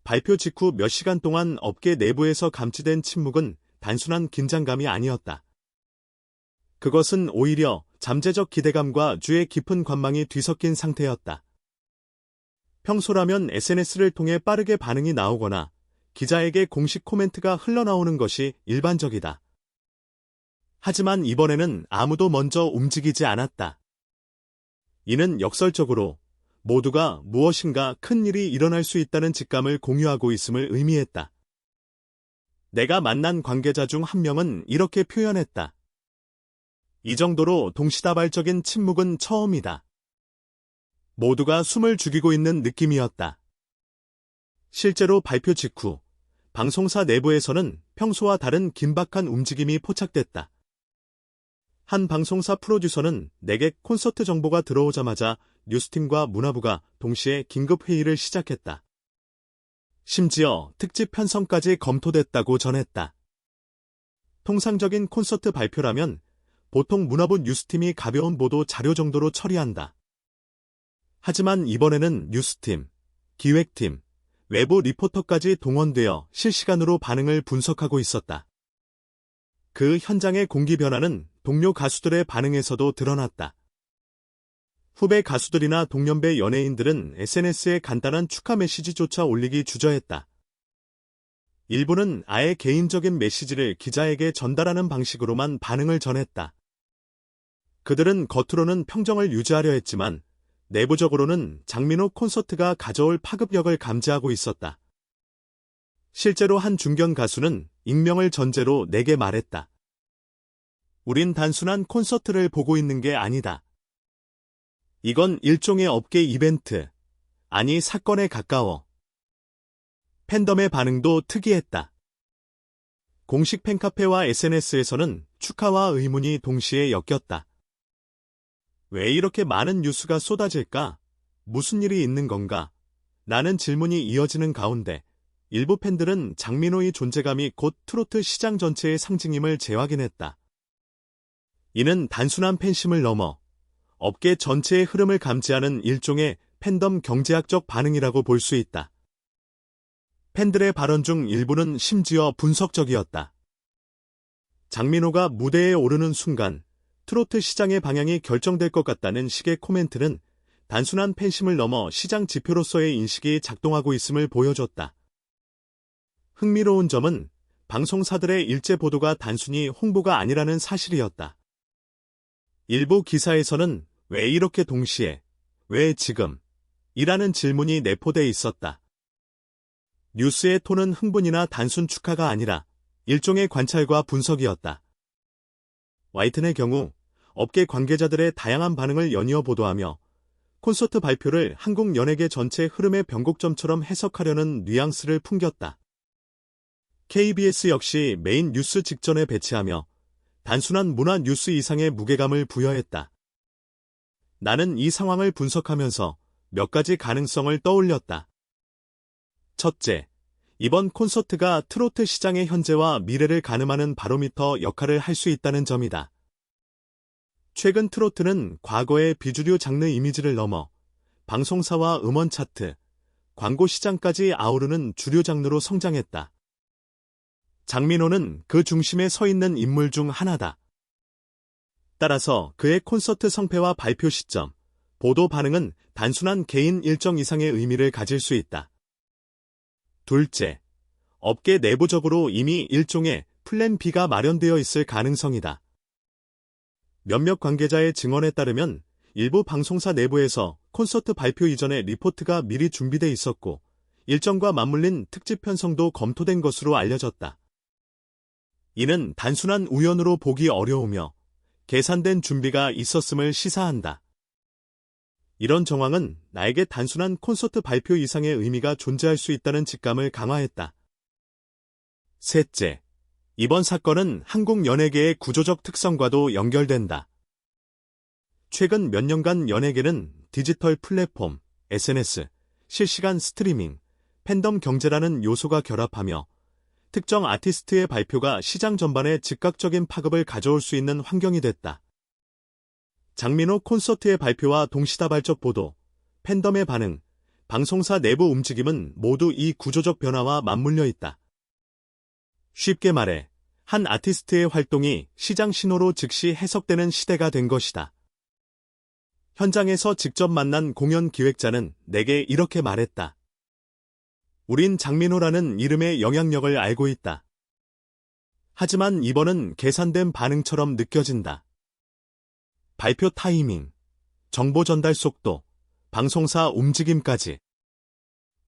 발표 직후 몇 시간 동안 업계 내부에서 감지된 침묵은 단순한 긴장감이 아니었다. 그것은 오히려 잠재적 기대감과 주의 깊은 관망이 뒤섞인 상태였다. 평소라면 SNS를 통해 빠르게 반응이 나오거나 기자에게 공식 코멘트가 흘러나오는 것이 일반적이다. 하지만 이번에는 아무도 먼저 움직이지 않았다. 이는 역설적으로 모두가 무엇인가 큰 일이 일어날 수 있다는 직감을 공유하고 있음을 의미했다. 내가 만난 관계자 중 한 명은 이렇게 표현했다. 이 정도로 동시다발적인 침묵은 처음이다. 모두가 숨을 죽이고 있는 느낌이었다. 실제로 발표 직후 방송사 내부에서는 평소와 다른 긴박한 움직임이 포착됐다. 한 방송사 프로듀서는 내게 콘서트 정보가 들어오자마자 뉴스팀과 문화부가 동시에 긴급 회의를 시작했다. 심지어 특집 편성까지 검토됐다고 전했다. 통상적인 콘서트 발표라면 보통 문화부 뉴스팀이 가벼운 보도 자료 정도로 처리한다. 하지만 이번에는 뉴스팀, 기획팀, 외부 리포터까지 동원되어 실시간으로 반응을 분석하고 있었다. 그 현장의 공기 변화는 동료 가수들의 반응에서도 드러났다. 후배 가수들이나 동년배 연예인들은 SNS에 간단한 축하 메시지조차 올리기 주저했다. 일부는 아예 개인적인 메시지를 기자에게 전달하는 방식으로만 반응을 전했다. 그들은 겉으로는 평정을 유지하려 했지만 내부적으로는 장민호 콘서트가 가져올 파급력을 감지하고 있었다. 실제로 한 중견 가수는 익명을 전제로 내게 말했다. 우린 단순한 콘서트를 보고 있는 게 아니다. 이건 일종의 업계 이벤트, 아니 사건에 가까워. 팬덤의 반응도 특이했다. 공식 팬카페와 SNS에서는 축하와 의문이 동시에 엮였다. 왜 이렇게 많은 뉴스가 쏟아질까? 무슨 일이 있는 건가? 라는 질문이 이어지는 가운데 일부 팬들은 장민호의 존재감이 곧 트로트 시장 전체의 상징임을 재확인했다. 이는 단순한 팬심을 넘어 업계 전체의 흐름을 감지하는 일종의 팬덤 경제학적 반응이라고 볼 수 있다. 팬들의 발언 중 일부는 심지어 분석적이었다. 장민호가 무대에 오르는 순간 트로트 시장의 방향이 결정될 것 같다는 식의 코멘트는 단순한 팬심을 넘어 시장 지표로서의 인식이 작동하고 있음을 보여줬다. 흥미로운 점은 방송사들의 일제 보도가 단순히 홍보가 아니라는 사실이었다. 일부 기사에서는 왜 이렇게 동시에, 왜 지금? 이라는 질문이 내포돼 있었다. 뉴스의 톤은 흥분이나 단순 축하가 아니라 일종의 관찰과 분석이었다. YTN의 경우 업계 관계자들의 다양한 반응을 연이어 보도하며 콘서트 발표를 한국 연예계 전체 흐름의 변곡점처럼 해석하려는 뉘앙스를 풍겼다. KBS 역시 메인 뉴스 직전에 배치하며 단순한 문화 뉴스 이상의 무게감을 부여했다. 나는 이 상황을 분석하면서 몇 가지 가능성을 떠올렸다. 첫째, 이번 콘서트가 트로트 시장의 현재와 미래를 가늠하는 바로미터 역할을 할 수 있다는 점이다. 최근 트로트는 과거의 비주류 장르 이미지를 넘어 방송사와 음원 차트, 광고 시장까지 아우르는 주류 장르로 성장했다. 장민호는 그 중심에 서 있는 인물 중 하나다. 따라서 그의 콘서트 성패와 발표 시점, 보도 반응은 단순한 개인 일정 이상의 의미를 가질 수 있다. 둘째, 업계 내부적으로 이미 일종의 플랜 B가 마련되어 있을 가능성이다. 몇몇 관계자의 증언에 따르면 일부 방송사 내부에서 콘서트 발표 이전에 리포트가 미리 준비돼 있었고 일정과 맞물린 특집 편성도 검토된 것으로 알려졌다. 이는 단순한 우연으로 보기 어려우며 계산된 준비가 있었음을 시사한다. 이런 정황은 나에게 단순한 콘서트 발표 이상의 의미가 존재할 수 있다는 직감을 강화했다. 셋째, 이번 사건은 한국 연예계의 구조적 특성과도 연결된다. 최근 몇 년간 연예계는 디지털 플랫폼, SNS, 실시간 스트리밍, 팬덤 경제라는 요소가 결합하며 특정 아티스트의 발표가 시장 전반에 즉각적인 파급을 가져올 수 있는 환경이 됐다. 장민호 콘서트의 발표와 동시다발적 보도, 팬덤의 반응, 방송사 내부 움직임은 모두 이 구조적 변화와 맞물려 있다. 쉽게 말해, 한 아티스트의 활동이 시장 신호로 즉시 해석되는 시대가 된 것이다. 현장에서 직접 만난 공연 기획자는 내게 이렇게 말했다. 우린 장민호라는 이름의 영향력을 알고 있다. 하지만 이번은 계산된 반응처럼 느껴진다. 발표 타이밍, 정보 전달 속도, 방송사 움직임까지.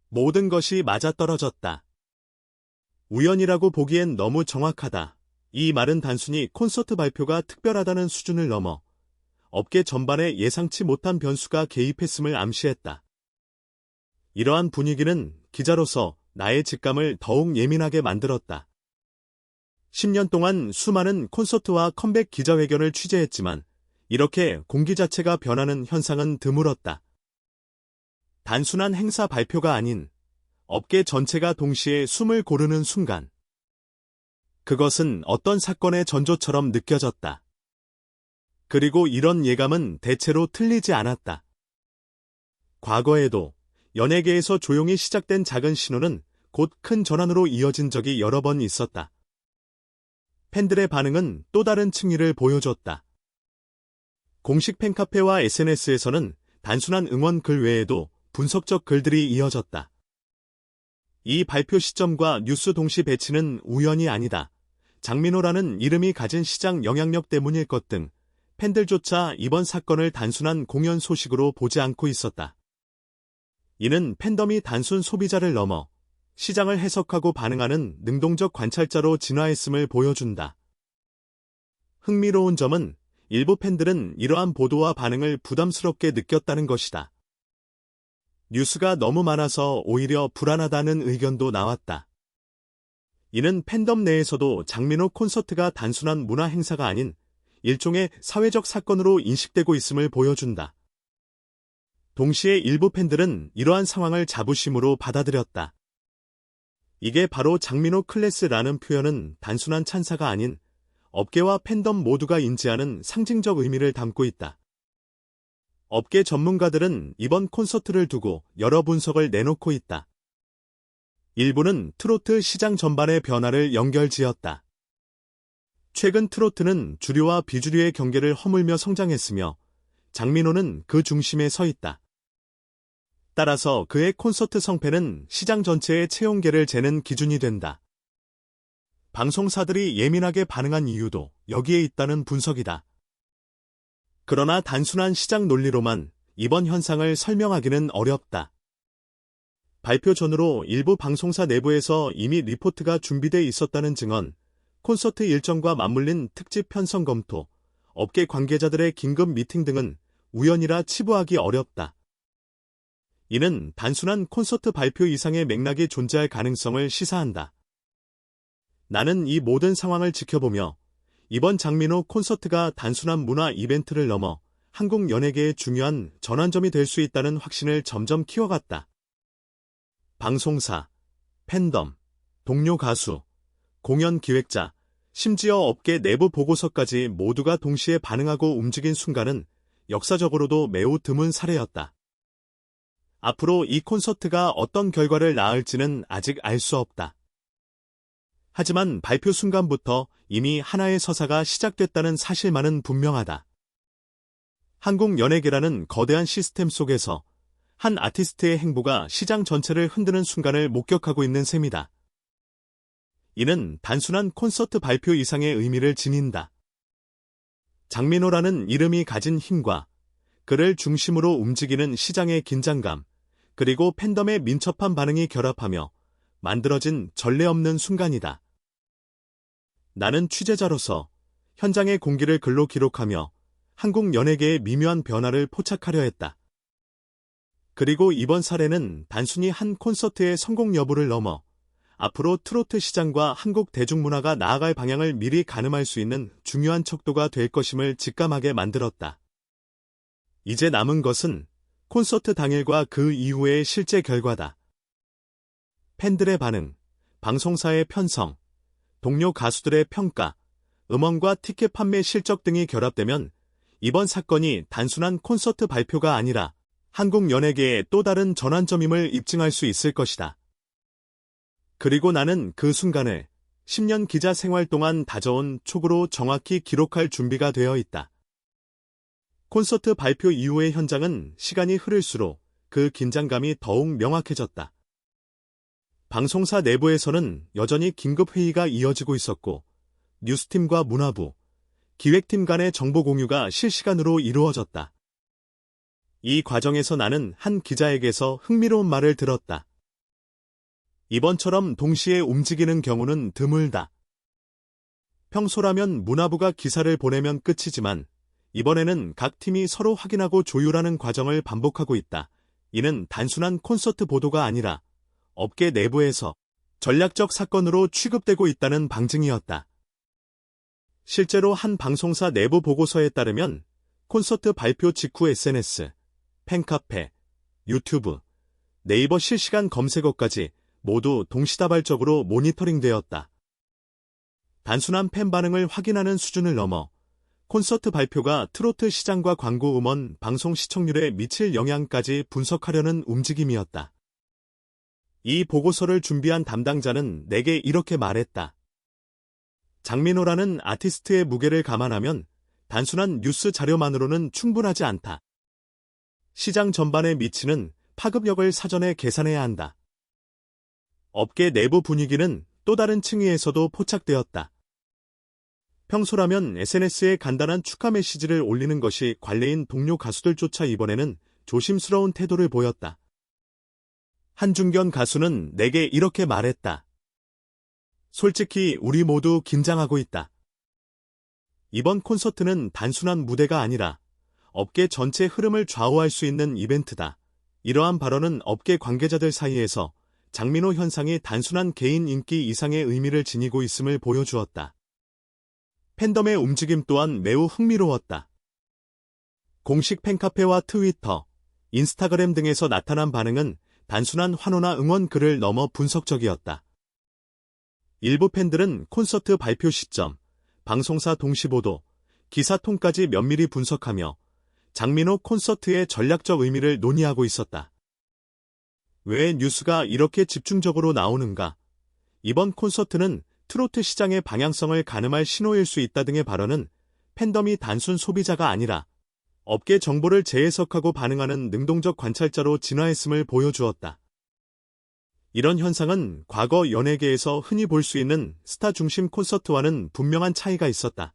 모든 것이 맞아떨어졌다. 우연이라고 보기엔 너무 정확하다. 이 말은 단순히 콘서트 발표가 특별하다는 수준을 넘어 업계 전반에 예상치 못한 변수가 개입했음을 암시했다. 이러한 분위기는 기자로서 나의 직감을 더욱 예민하게 만들었다. 10년 동안 수많은 콘서트와 컴백 기자회견을 취재했지만 이렇게 공기 자체가 변하는 현상은 드물었다. 단순한 행사 발표가 아닌 업계 전체가 동시에 숨을 고르는 순간. 그것은 어떤 사건의 전조처럼 느껴졌다. 그리고 이런 예감은 대체로 틀리지 않았다. 과거에도 연예계에서 조용히 시작된 작은 신호는 곧 큰 전환으로 이어진 적이 여러 번 있었다. 팬들의 반응은 또 다른 층위를 보여줬다. 공식 팬카페와 SNS에서는 단순한 응원 글 외에도 분석적 글들이 이어졌다. 이 발표 시점과 뉴스 동시 배치는 우연이 아니다. 장민호라는 이름이 가진 시장 영향력 때문일 것 등 팬들조차 이번 사건을 단순한 공연 소식으로 보지 않고 있었다. 이는 팬덤이 단순 소비자를 넘어 시장을 해석하고 반응하는 능동적 관찰자로 진화했음을 보여준다. 흥미로운 점은 일부 팬들은 이러한 보도와 반응을 부담스럽게 느꼈다는 것이다. 뉴스가 너무 많아서 오히려 불안하다는 의견도 나왔다. 이는 팬덤 내에서도 장민호 콘서트가 단순한 문화 행사가 아닌 일종의 사회적 사건으로 인식되고 있음을 보여준다. 동시에 일부 팬들은 이러한 상황을 자부심으로 받아들였다. 이게 바로 장민호 클래스라는 표현은 단순한 찬사가 아닌 업계와 팬덤 모두가 인지하는 상징적 의미를 담고 있다. 업계 전문가들은 이번 콘서트를 두고 여러 분석을 내놓고 있다. 일부는 트로트 시장 전반의 변화를 연결지었다. 최근 트로트는 주류와 비주류의 경계를 허물며 성장했으며 장민호는 그 중심에 서 있다. 따라서 그의 콘서트 성패는 시장 전체의 체온계를 재는 기준이 된다. 방송사들이 예민하게 반응한 이유도 여기에 있다는 분석이다. 그러나 단순한 시장 논리로만 이번 현상을 설명하기는 어렵다. 발표 전후로 일부 방송사 내부에서 이미 리포트가 준비돼 있었다는 증언, 콘서트 일정과 맞물린 특집 편성 검토, 업계 관계자들의 긴급 미팅 등은 우연이라 치부하기 어렵다. 이는 단순한 콘서트 발표 이상의 맥락이 존재할 가능성을 시사한다. 나는 이 모든 상황을 지켜보며 이번 장민호 콘서트가 단순한 문화 이벤트를 넘어 한국 연예계의 중요한 전환점이 될 수 있다는 확신을 점점 키워갔다. 방송사, 팬덤, 동료 가수, 공연 기획자, 심지어 업계 내부 보고서까지 모두가 동시에 반응하고 움직인 순간은 역사적으로도 매우 드문 사례였다. 앞으로 이 콘서트가 어떤 결과를 낳을지는 아직 알 수 없다. 하지만 발표 순간부터 이미 하나의 서사가 시작됐다는 사실만은 분명하다. 한국 연예계라는 거대한 시스템 속에서 한 아티스트의 행보가 시장 전체를 흔드는 순간을 목격하고 있는 셈이다. 이는 단순한 콘서트 발표 이상의 의미를 지닌다. 장민호라는 이름이 가진 힘과 그를 중심으로 움직이는 시장의 긴장감, 그리고 팬덤의 민첩한 반응이 결합하며 만들어진 전례 없는 순간이다. 나는 취재자로서 현장의 공기를 글로 기록하며 한국 연예계의 미묘한 변화를 포착하려 했다. 그리고 이번 사례는 단순히 한 콘서트의 성공 여부를 넘어 앞으로 트로트 시장과 한국 대중문화가 나아갈 방향을 미리 가늠할 수 있는 중요한 척도가 될 것임을 직감하게 만들었다. 이제 남은 것은 콘서트 당일과 그 이후의 실제 결과다. 팬들의 반응, 방송사의 편성, 동료 가수들의 평가, 음원과 티켓 판매 실적 등이 결합되면 이번 사건이 단순한 콘서트 발표가 아니라 한국 연예계의 또 다른 전환점임을 입증할 수 있을 것이다. 그리고 나는 그 순간을 10년 기자 생활 동안 다져온 촉으로 정확히 기록할 준비가 되어 있다. 콘서트 발표 이후의 현장은 시간이 흐를수록 그 긴장감이 더욱 명확해졌다. 방송사 내부에서는 여전히 긴급회의가 이어지고 있었고, 뉴스팀과 문화부, 기획팀 간의 정보 공유가 실시간으로 이루어졌다. 이 과정에서 나는 한 기자에게서 흥미로운 말을 들었다. 이번처럼 동시에 움직이는 경우는 드물다. 평소라면 문화부가 기사를 보내면 끝이지만 이번에는 각 팀이 서로 확인하고 조율하는 과정을 반복하고 있다. 이는 단순한 콘서트 보도가 아니라 업계 내부에서 전략적 사건으로 취급되고 있다는 방증이었다. 실제로 한 방송사 내부 보고서에 따르면 콘서트 발표 직후 SNS, 팬카페, 유튜브, 네이버 실시간 검색어까지 모두 동시다발적으로 모니터링되었다. 단순한 팬 반응을 확인하는 수준을 넘어 콘서트 발표가 트로트 시장과 광고 음원, 방송 시청률에 미칠 영향까지 분석하려는 움직임이었다. 이 보고서를 준비한 담당자는 내게 이렇게 말했다. 장민호라는 아티스트의 무게를 감안하면 단순한 뉴스 자료만으로는 충분하지 않다. 시장 전반에 미치는 파급력을 사전에 계산해야 한다. 업계 내부 분위기는 또 다른 층위에서도 포착되었다. 평소라면 SNS에 간단한 축하 메시지를 올리는 것이 관례인 동료 가수들조차 이번에는 조심스러운 태도를 보였다. 한중견 가수는 내게 이렇게 말했다. 솔직히 우리 모두 긴장하고 있다. 이번 콘서트는 단순한 무대가 아니라 업계 전체 흐름을 좌우할 수 있는 이벤트다. 이러한 발언은 업계 관계자들 사이에서 장민호 현상이 단순한 개인 인기 이상의 의미를 지니고 있음을 보여주었다. 팬덤의 움직임 또한 매우 흥미로웠다. 공식 팬카페와 트위터, 인스타그램 등에서 나타난 반응은 단순한 환호나 응원 글을 넘어 분석적이었다. 일부 팬들은 콘서트 발표 시점, 방송사 동시보도, 기사통까지 면밀히 분석하며 장민호 콘서트의 전략적 의미를 논의하고 있었다. 왜 뉴스가 이렇게 집중적으로 나오는가? 이번 콘서트는 트로트 시장의 방향성을 가늠할 신호일 수 있다 등의 발언은 팬덤이 단순 소비자가 아니라 업계 정보를 재해석하고 반응하는 능동적 관찰자로 진화했음을 보여주었다. 이런 현상은 과거 연예계에서 흔히 볼 수 있는 스타 중심 콘서트와는 분명한 차이가 있었다.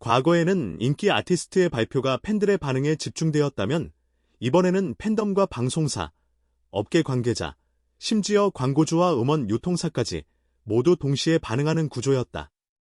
과거에는 인기 아티스트의 발표가 팬들의 반응에 집중되었다면 이번에는 팬덤과 방송사, 업계 관계자, 심지어 광고주와 음원 유통사까지 모두 동시에 반응하는 구조였다.